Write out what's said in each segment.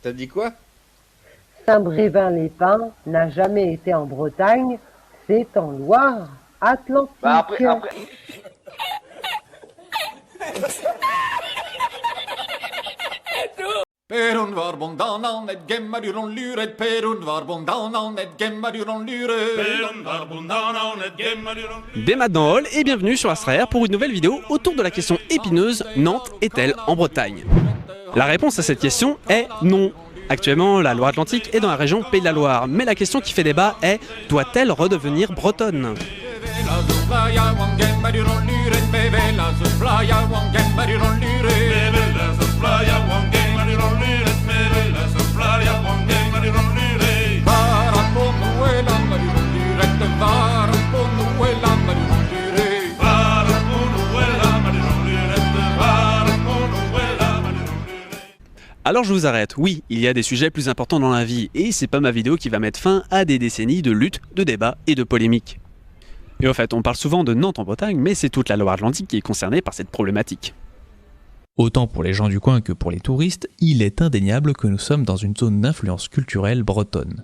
T'as dit quoi? Saint-Brévin-les-Pins n'a jamais été en Bretagne, c'est en Loire-Atlantique. Bah après... Perun var bondanan et gemmaduron luret, Perun var bondanan et gemmaduron luret. Perun var bondanan et gemmaduron luret. Des Maths dans Hall et bienvenue sur Astraer pour une nouvelle vidéo autour de la question épineuse: Nantes est-elle en Bretagne? La réponse à cette question est non. Actuellement, la Loire-Atlantique est dans la région Pays de la Loire, mais la question qui fait débat est: doit-elle redevenir bretonne? Alors je vous arrête, oui, il y a des sujets plus importants dans la vie, et c'est pas ma vidéo qui va mettre fin à des décennies de lutte, de débats et de polémiques. Et en fait, on parle souvent de Nantes en Bretagne, mais c'est toute la Loire-Atlantique qui est concernée par cette problématique. Autant pour les gens du coin que pour les touristes, il est indéniable que nous sommes dans une zone d'influence culturelle bretonne.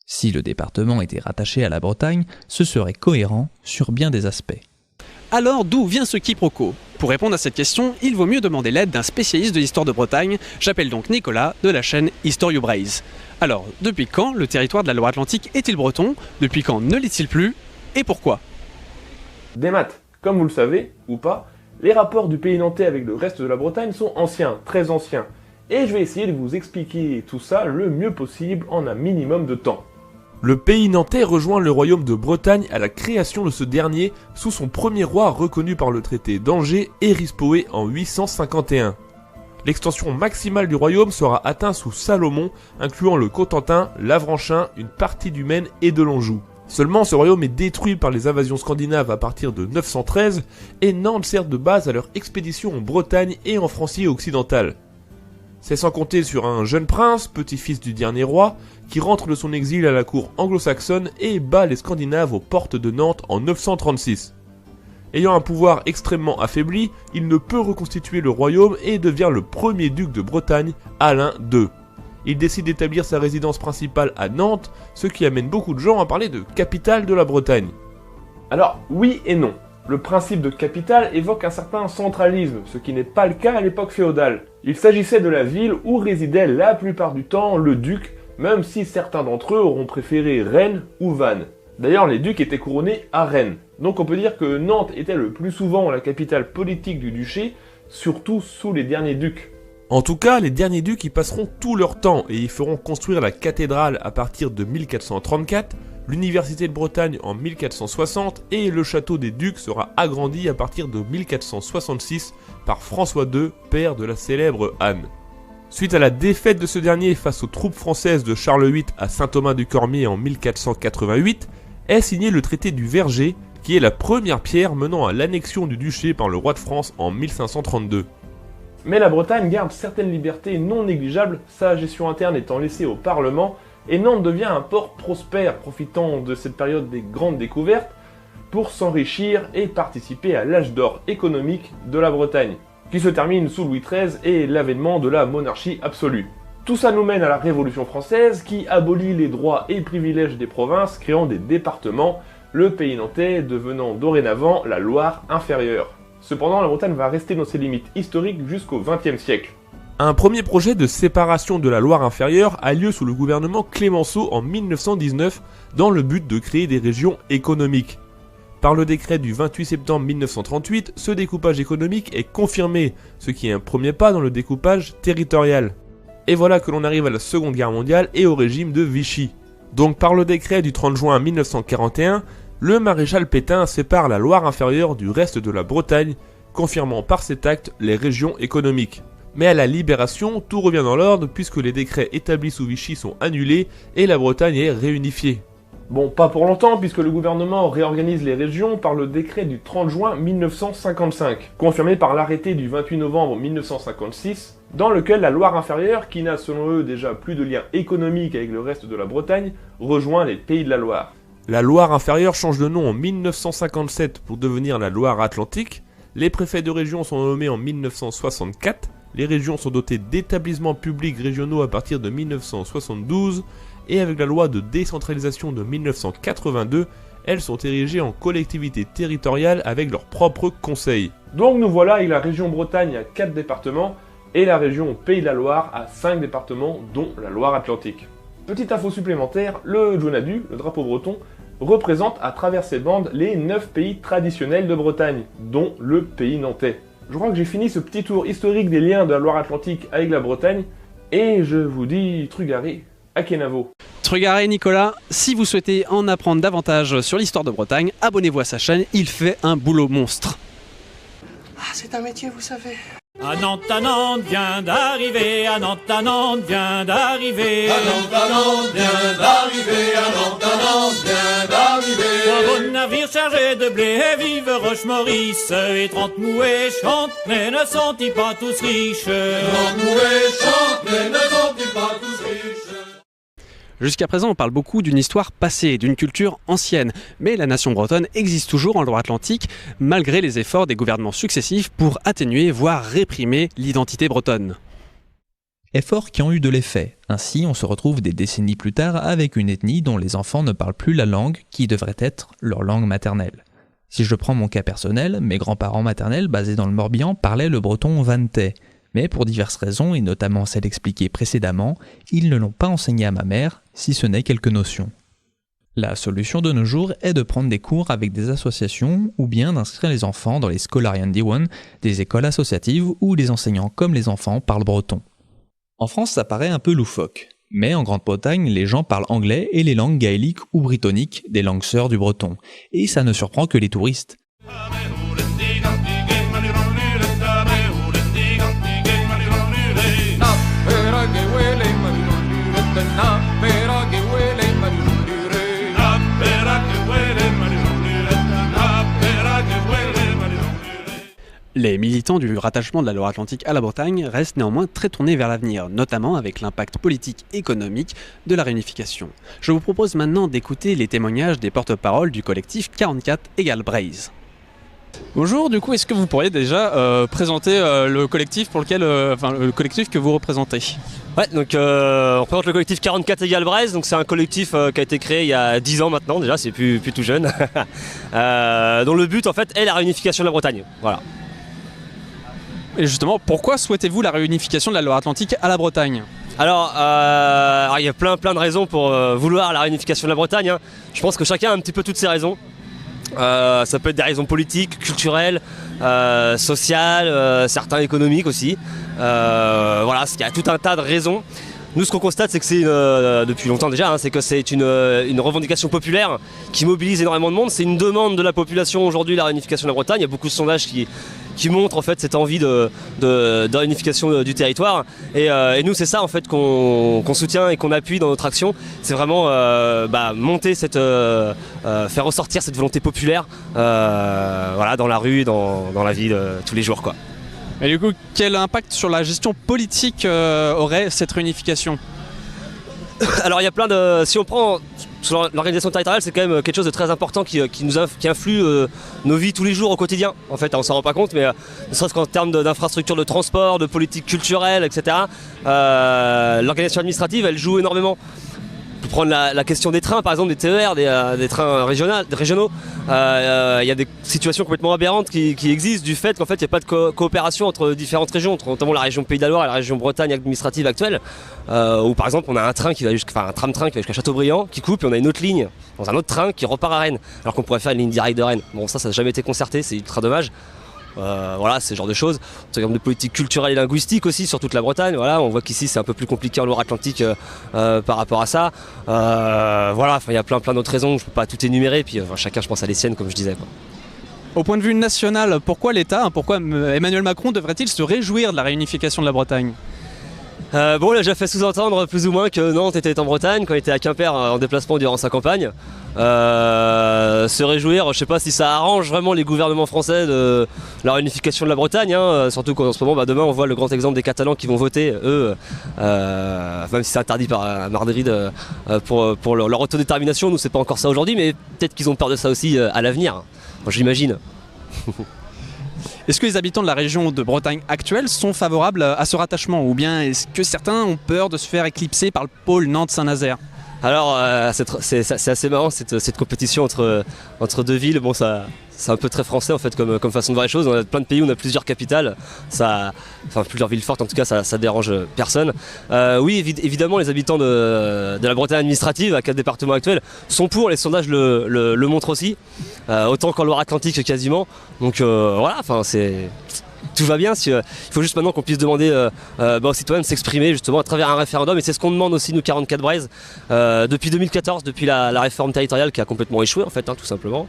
Si le département était rattaché à la Bretagne, ce serait cohérent sur bien des aspects. Alors d'où vient ce quiproquo? Pour répondre à cette question, il vaut mieux demander l'aide d'un spécialiste de l'histoire de Bretagne. J'appelle donc Nicolas de la chaîne History You Braze. Alors, depuis quand le territoire de la Loire-Atlantique est-il breton? Depuis quand ne l'est-il plus? Et pourquoi? Des maths, comme vous le savez, ou pas, les rapports du pays nantais avec le reste de la Bretagne sont anciens, très anciens. Et je vais essayer de vous expliquer tout ça le mieux possible en un minimum de temps. Le pays nantais rejoint le royaume de Bretagne à la création de ce dernier sous son premier roi reconnu par le traité d'Angers, Erispoé en 851. L'extension maximale du royaume sera atteinte sous Salomon, incluant le Cotentin, l'Avranchin, une partie du Maine et de l'Anjou. Seulement, ce royaume est détruit par les invasions scandinaves à partir de 913 et Nantes sert de base à leur expédition en Bretagne et en Francie occidentale. C'est sans compter sur un jeune prince, petit-fils du dernier roi, qui rentre de son exil à la cour anglo-saxonne et bat les Scandinaves aux portes de Nantes en 936. Ayant un pouvoir extrêmement affaibli, il ne peut reconstituer le royaume et devient le premier duc de Bretagne, Alain II. Il décide d'établir sa résidence principale à Nantes, ce qui amène beaucoup de gens à parler de capitale de la Bretagne. Alors, oui et non. Le principe de capitale évoque un certain centralisme, ce qui n'est pas le cas à l'époque féodale. Il s'agissait de la ville où résidait la plupart du temps le duc, même si certains d'entre eux auront préféré Rennes ou Vannes. D'ailleurs, les ducs étaient couronnés à Rennes. Donc on peut dire que Nantes était le plus souvent la capitale politique du duché, surtout sous les derniers ducs. En tout cas, les derniers ducs y passeront tout leur temps et y feront construire la cathédrale à partir de 1434, l'université de Bretagne en 1460 et le château des ducs sera agrandi à partir de 1466 par François II, père de la célèbre Anne. Suite à la défaite de ce dernier face aux troupes françaises de Charles VIII à Saint-Thomas-du-Cormier en 1488, est signé le traité du Verger, qui est la première pierre menant à l'annexion du duché par le roi de France en 1532. Mais la Bretagne garde certaines libertés non négligeables, sa gestion interne étant laissée au Parlement, et Nantes devient un port prospère, profitant de cette période des grandes découvertes, pour s'enrichir et participer à l'âge d'or économique de la Bretagne, qui se termine sous Louis XIII et l'avènement de la monarchie absolue. Tout ça nous mène à la Révolution française, qui abolit les droits et privilèges des provinces, créant des départements, le pays nantais devenant dorénavant la Loire inférieure. Cependant, la Bretagne va rester dans ses limites historiques jusqu'au XXe siècle. Un premier projet de séparation de la Loire inférieure a lieu sous le gouvernement Clémenceau en 1919 dans le but de créer des régions économiques. Par le décret du 28 septembre 1938, ce découpage économique est confirmé, ce qui est un premier pas dans le découpage territorial. Et voilà que l'on arrive à la Seconde Guerre mondiale et au régime de Vichy. Donc par le décret du 30 juin 1941, le maréchal Pétain sépare la Loire inférieure du reste de la Bretagne, confirmant par cet acte les régions économiques. Mais à la Libération, tout revient dans l'ordre puisque les décrets établis sous Vichy sont annulés et la Bretagne est réunifiée. Bon, pas pour longtemps puisque le gouvernement réorganise les régions par le décret du 30 juin 1955, confirmé par l'arrêté du 28 novembre 1956, dans lequel la Loire inférieure, qui n'a selon eux déjà plus de lien économique avec le reste de la Bretagne, rejoint les Pays de la Loire. La Loire inférieure change de nom en 1957 pour devenir la Loire Atlantique, les préfets de région sont nommés en 1964, Les régions sont dotées d'établissements publics régionaux à partir de 1972, et avec la loi de décentralisation de 1982, elles sont érigées en collectivités territoriales avec leurs propres conseils. Donc nous voilà avec la région Bretagne à 4 départements, et la région Pays de la Loire à 5 départements, dont la Loire-Atlantique. Petite info supplémentaire, le Djonadu, le drapeau breton, représente à travers ses bandes les 9 pays traditionnels de Bretagne, dont le pays nantais. Je crois que j'ai fini ce petit tour historique des liens de la Loire-Atlantique avec la Bretagne, et je vous dis Trugaré à Kenavo. Trugaré Nicolas, si vous souhaitez en apprendre davantage sur l'histoire de Bretagne, abonnez-vous à sa chaîne, il fait un boulot monstre. Ah, c'est un métier, vous savez. À Nantes vient d'arriver, à Nantes vient d'arriver. À Nantes vient d'arriver, à Nantes vient d'arriver. Un beau navire chargé de blé, vive Roche-Maurice, et 30 mouets chantent, mais ne sont-ils pas tous riches? 30 mouets chantent, mais ne sont-ils pas tous riches? Jusqu'à présent, on parle beaucoup d'une histoire passée, d'une culture ancienne, mais la nation bretonne existe toujours en Loire-Atlantique, malgré les efforts des gouvernements successifs pour atténuer, voire réprimer l'identité bretonne. Efforts qui ont eu de l'effet. Ainsi, on se retrouve des décennies plus tard avec une ethnie dont les enfants ne parlent plus la langue qui devrait être leur langue maternelle. Si je prends mon cas personnel, mes grands-parents maternels basés dans le Morbihan parlaient le breton vantais. Mais pour diverses raisons, et notamment celles expliquées précédemment, ils ne l'ont pas enseigné à ma mère, si ce n'est quelques notions. La solution de nos jours est de prendre des cours avec des associations ou bien d'inscrire les enfants dans les Scolarian Diwan, des écoles associatives où les enseignants comme les enfants parlent breton. En France, ça paraît un peu loufoque, mais en Grande-Bretagne, les gens parlent anglais et les langues gaéliques ou brittoniques, des langues sœurs du breton, et ça ne surprend que les touristes. Les militants du rattachement de la Loire-Atlantique à la Bretagne restent néanmoins très tournés vers l'avenir, notamment avec l'impact politique et économique de la réunification. Je vous propose maintenant d'écouter les témoignages des porte-paroles du collectif 44 = Braise. Bonjour, du coup, est-ce que vous pourriez déjà présenter le collectif pour lequel, le collectif que vous représentez? Ouais, donc on représente le collectif 44 = Braise, donc c'est un collectif qui a été créé il y a 10 ans maintenant, déjà c'est plus tout jeune, dont le but en fait est la réunification de la Bretagne, voilà. Et justement, pourquoi souhaitez-vous la réunification de la Loire-Atlantique à la Bretagne? Alors, il y a plein de raisons pour vouloir la réunification de la Bretagne, hein. Je pense que chacun a un petit peu toutes ses raisons. Ça peut être des raisons politiques, culturelles, sociales, certains économiques aussi. Voilà, il y a tout un tas de raisons. Nous, ce qu'on constate, c'est que c'est depuis longtemps déjà, hein, c'est que c'est une revendication populaire qui mobilise énormément de monde. C'est une demande de la population aujourd'hui, la réunification de la Bretagne. Il y a beaucoup de sondages qui montrent en fait cette envie de réunification du territoire. Et nous, c'est ça en fait qu'on soutient et qu'on appuie dans notre action. C'est vraiment monter faire ressortir cette volonté populaire, voilà, dans la rue, dans la vie de tous les jours, quoi. Et du coup, quel impact sur la gestion politique aurait cette réunification? Alors il y a plein de... Si on prend sur l'organisation territoriale, c'est quand même quelque chose de très important qui influe nos vies tous les jours au quotidien. En fait, on s'en rend pas compte, mais ne serait-ce qu'en termes d'infrastructures de transport, de politique culturelle, etc. L'organisation administrative, elle joue énormément. Pour prendre la question des trains, par exemple des TER, des trains régionaux, il y a des situations complètement aberrantes qui existent du fait qu'en fait il n'y a pas de coopération entre différentes régions, notamment la région Pays de la Loire et la région Bretagne administrative actuelle, où par exemple on a un tram qui va un tram-train qui va jusqu'à Châteaubriand, qui coupe, et on a une autre ligne dans un autre train qui repart à Rennes, alors qu'on pourrait faire une ligne directe de Rennes. Bon, ça n'a jamais été concerté, c'est ultra dommage. Voilà, c'est ce genre de choses. En termes de politique culturelle et linguistique aussi sur toute la Bretagne, voilà, on voit qu'ici c'est un peu plus compliqué en Loire-Atlantique par rapport à ça. Voilà, il y a plein d'autres raisons, je ne peux pas tout énumérer, puis chacun je pense à les siennes comme je disais, quoi. Au point de vue national, pourquoi l'État, pourquoi Emmanuel Macron devrait-il se réjouir de la réunification de la Bretagne? Bon, là j'ai fait sous-entendre plus ou moins que Nantes était en Bretagne quand il était à Quimper en déplacement durant sa campagne. Se réjouir, je sais pas si ça arrange vraiment les gouvernements français de la réunification de la Bretagne, hein, surtout qu'en ce moment, demain on voit le grand exemple des Catalans qui vont voter, eux, même si c'est interdit par Madrid pour leur autodétermination. Nous c'est pas encore ça aujourd'hui, mais peut-être qu'ils ont peur de ça aussi à l'avenir, moi, j'imagine. Est-ce que les habitants de la région de Bretagne actuelle sont favorables à ce rattachement, ou bien est-ce que certains ont peur de se faire éclipser par le pôle Nantes-Saint-Nazaire? Alors, c'est assez marrant cette compétition entre deux villes. Bon, c'est un peu très français en fait comme façon de voir les choses. On a plein de pays où on a plusieurs capitales, enfin plusieurs villes fortes en tout cas, ça dérange personne. Oui, évidemment, les habitants de la Bretagne administrative, à 4 départements actuels, sont pour. Les sondages le montrent aussi, autant qu'en Loire-Atlantique quasiment. Donc voilà, enfin tout va bien. Il faut juste maintenant qu'on puisse demander aux citoyens de s'exprimer justement à travers un référendum, et c'est ce qu'on demande aussi nous 44 Braises depuis 2014, depuis la réforme territoriale qui a complètement échoué en fait, tout simplement.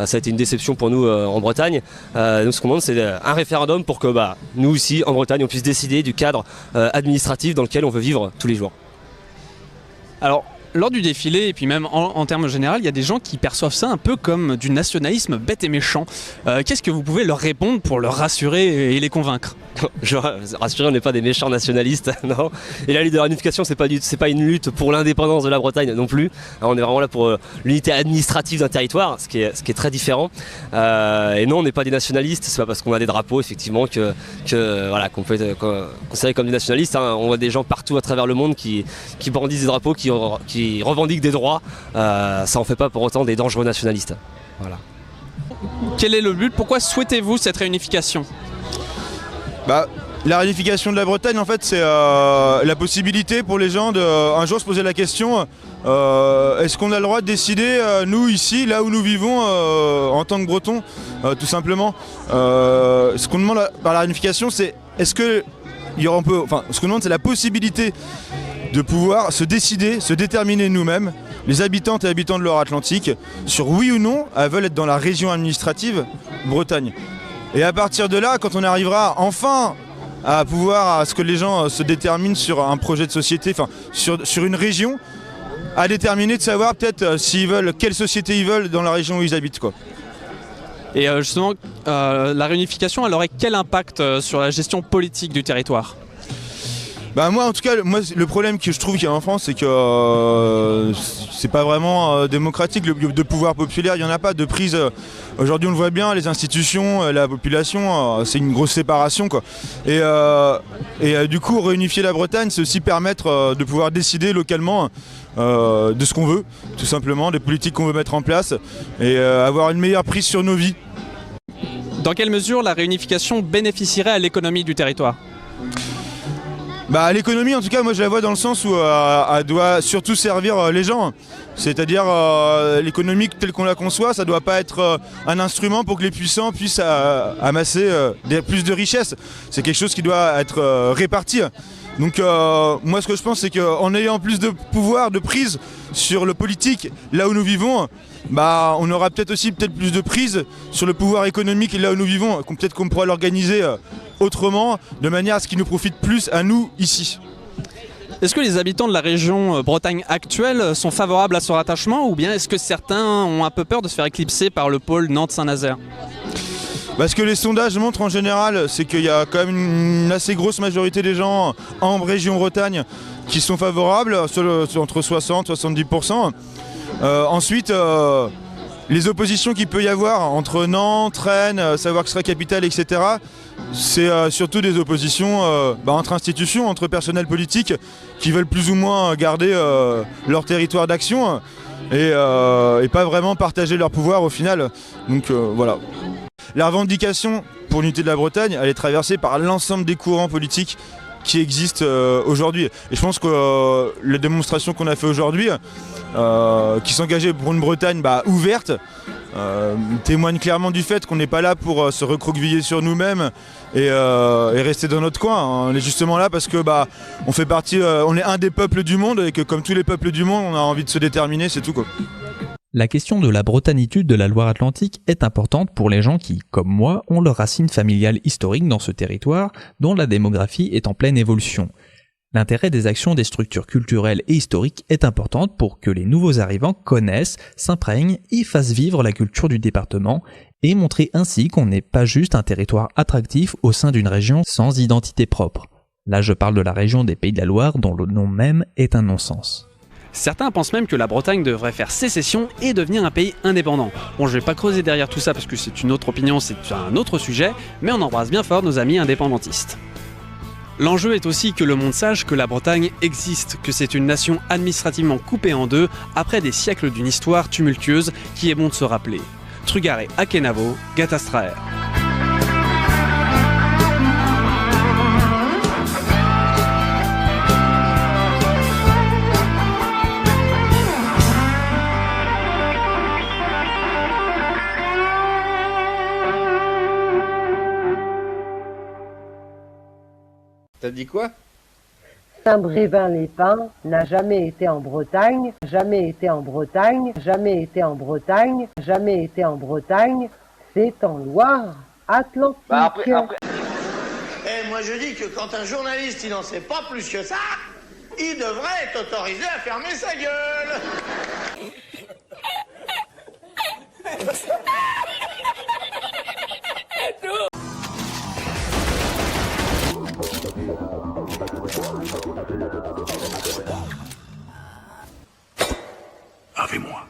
Ça a été une déception pour nous en Bretagne. Nous ce qu'on demande c'est un référendum pour que nous ici en Bretagne on puisse décider du cadre administratif dans lequel on veut vivre tous les jours. Alors, lors du défilé, et puis même en termes généraux, il y a des gens qui perçoivent ça un peu comme du nationalisme bête et méchant. Qu'est-ce que vous pouvez leur répondre pour leur rassurer et les convaincre? Rassurez, on n'est pas des méchants nationalistes, non. Et la lutte de la réunification, c'est pas une lutte pour l'indépendance de la Bretagne non plus. On est vraiment là pour l'unité administrative d'un territoire, ce qui est très différent. Et non, on n'est pas des nationalistes. C'est pas parce qu'on a des drapeaux effectivement qu'on peut être considéré comme des nationalistes. On voit des gens partout à travers le monde qui brandissent des drapeaux, qui revendiquent des droits. Ça en fait pas pour autant des dangereux nationalistes. Voilà. Quel est le but? Pourquoi souhaitez-vous cette réunification? La réunification de la Bretagne, en fait, c'est la possibilité pour les gens de un jour se poser la question est-ce qu'on a le droit de décider, nous ici, là où nous vivons, en tant que Bretons, tout simplement. Ce qu'on demande par la réunification, c'est ce qu'on demande, c'est la possibilité de pouvoir se décider, se déterminer nous-mêmes, les habitantes et habitants de Loire-Atlantique, sur oui ou non elles veulent être dans la région administrative Bretagne. Et à partir de là, quand on arrivera enfin à ce que les gens se déterminent sur un projet de société, enfin sur une région, à déterminer de savoir peut-être quelle société ils veulent dans la région où ils habitent, quoi. Et justement, la réunification, elle aurait quel impact sur la gestion politique du territoire? Moi en tout cas, le problème que je trouve qu'il y a en France, c'est que c'est pas vraiment démocratique. De pouvoir populaire, il n'y en a pas de prise. Aujourd'hui on le voit bien, les institutions, la population, c'est une grosse séparation, quoi. Et du coup réunifier la Bretagne, c'est aussi permettre de pouvoir décider localement de ce qu'on veut, tout simplement, des politiques qu'on veut mettre en place, et avoir une meilleure prise sur nos vies. Dans quelle mesure la réunification bénéficierait à l'économie du territoire? L'économie, en tout cas, moi je la vois dans le sens où elle doit surtout servir les gens. C'est-à-dire l'économie telle qu'on la conçoit, ça ne doit pas être un instrument pour que les puissants puissent amasser plus de richesses. C'est quelque chose qui doit être réparti. Donc moi ce que je pense, c'est qu'en ayant plus de pouvoir, de prise sur le politique, là où nous vivons, on aura peut-être plus de prise sur le pouvoir économique là où nous vivons. Peut-être qu'on pourra l'organiser autrement, de manière à ce qu'il nous profite plus à nous ici. Est-ce que les habitants de la région Bretagne actuelle sont favorables à ce rattachement, ou bien est-ce que certains ont un peu peur de se faire éclipser par le pôle Nantes-Saint-Nazaire? Ce que les sondages montrent en général, c'est qu'il y a quand même une assez grosse majorité des gens en région Bretagne qui sont favorables, entre 60 et 70%. Ensuite, les oppositions qu'il peut y avoir entre Nantes, Rennes, savoir que ce serait capitale, etc., c'est surtout des oppositions entre institutions, entre personnels politiques qui veulent plus ou moins garder leur territoire d'action et pas vraiment partager leur pouvoir au final. Donc voilà. La revendication pour l'unité de la Bretagne, elle est traversée par l'ensemble des courants politiques qui existent aujourd'hui. Et je pense que la démonstration qu'on a fait aujourd'hui, qui s'engageait pour une Bretagne ouverte, témoigne clairement du fait qu'on n'est pas là pour se recroqueviller sur nous-mêmes et rester dans notre coin. On est justement là parce que on fait partie, on est un des peuples du monde, et que comme tous les peuples du monde, on a envie de se déterminer, c'est tout, quoi. La question de la bretanitude de la Loire-Atlantique est importante pour les gens qui, comme moi, ont leurs racines familiales historiques dans ce territoire dont la démographie est en pleine évolution. L'intérêt des actions des structures culturelles et historiques est important pour que les nouveaux arrivants connaissent, s'imprègnent et fassent vivre la culture du département, et montrer ainsi qu'on n'est pas juste un territoire attractif au sein d'une région sans identité propre. Là je parle de la région des Pays de la Loire dont le nom même est un non-sens. Certains pensent même que la Bretagne devrait faire sécession et devenir un pays indépendant. Bon, je vais pas creuser derrière tout ça parce que c'est une autre opinion, c'est un autre sujet, mais on embrasse bien fort nos amis indépendantistes. L'enjeu est aussi que le monde sache que la Bretagne existe, que c'est une nation administrativement coupée en deux après des siècles d'une histoire tumultueuse qui est bon de se rappeler. Trugare Akenavo, Gatastraer. T'as dit quoi? Saint-Brévin-les-Pins n'a jamais été en Bretagne, jamais été en Bretagne, jamais été en Bretagne, jamais été en Bretagne, c'est en Loire-Atlantique. Moi je dis que quand un journaliste il n'en sait pas plus que ça, il devrait être autorisé à fermer sa gueule. Avez-moi.